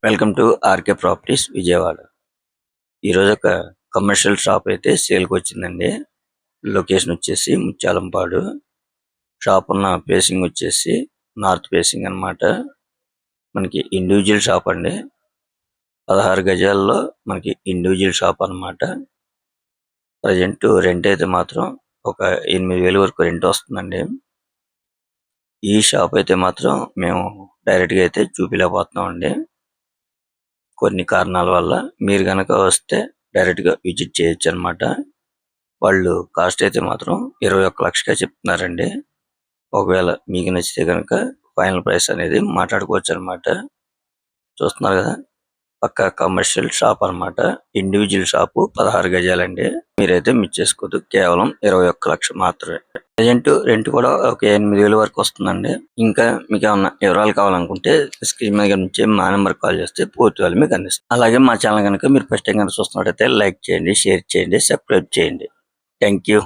Welcome to RK properties Vijayawada. ఈరోజు ఒక commercial shop అయితే సేల్కి వచ్చిందండి. లొకేషన్ వచ్చేసి ముత్యాలంపాడు. షాప్ ఉన్న ఫేసింగ్ వచ్చేసి నార్త్ ఫేసింగ్ అన్నమాట. మనకి ఇండివిజువల్ షాప్ అండి. 16 గజాల్లో మనకి ఇండివిజువల్ షాప్ అన్నమాట. ప్రజెంట్ రెంట్ అయితే మాత్రం ఒక 8,000 వరకు రెంట్ వస్తుందండి. ఈ షాప్ అయితే మాత్రం మేము డైరెక్ట్గా అయితే చూపించలేకపోతున్నాం అండి. కొన్ని కారణాల వల్ల మీరు గనక వస్తే డైరెక్ట్గా విజిట్ చేయొచ్చు అన్నమాట. వాళ్ళు కాస్ట్ అయితే మాత్రం 21 లక్షగా చెప్తున్నారండి. ఒకవేళ మీకు నచ్చితే కనుక ఫైనల్ ప్రైస్ అనేది మాట్లాడుకోవచ్చు అన్నమాట. చూస్తున్నారు కదా, పక్కా కమర్షియల్ షాప్ అన్నమాట. Individual shop 16 గజాలండి. మీరైతే మిస్ చేసుకోవద్దు. కేవలం 21 లక్షలు మాత్రమే. ప్రజెంట్ రెంట్ కూడా ఒక 8,000 వరకు వస్తుందండి. ఇంకా మీకు ఏమన్నా వివరాలు కావాలనుకుంటే స్క్రీన్ మీద నుంచి మా నెంబర్ కాల్ చేస్తే పూర్తి వాళ్ళు మీకు అందిస్తాం. అలాగే మా ఛానల్ కనుక మీరు ఫస్ట్ టైం కనుక చూస్తున్నట్టయితే లైక్ చేయండి, షేర్ చేయండి, సబ్స్క్రైబ్ చేయండి. Thank you.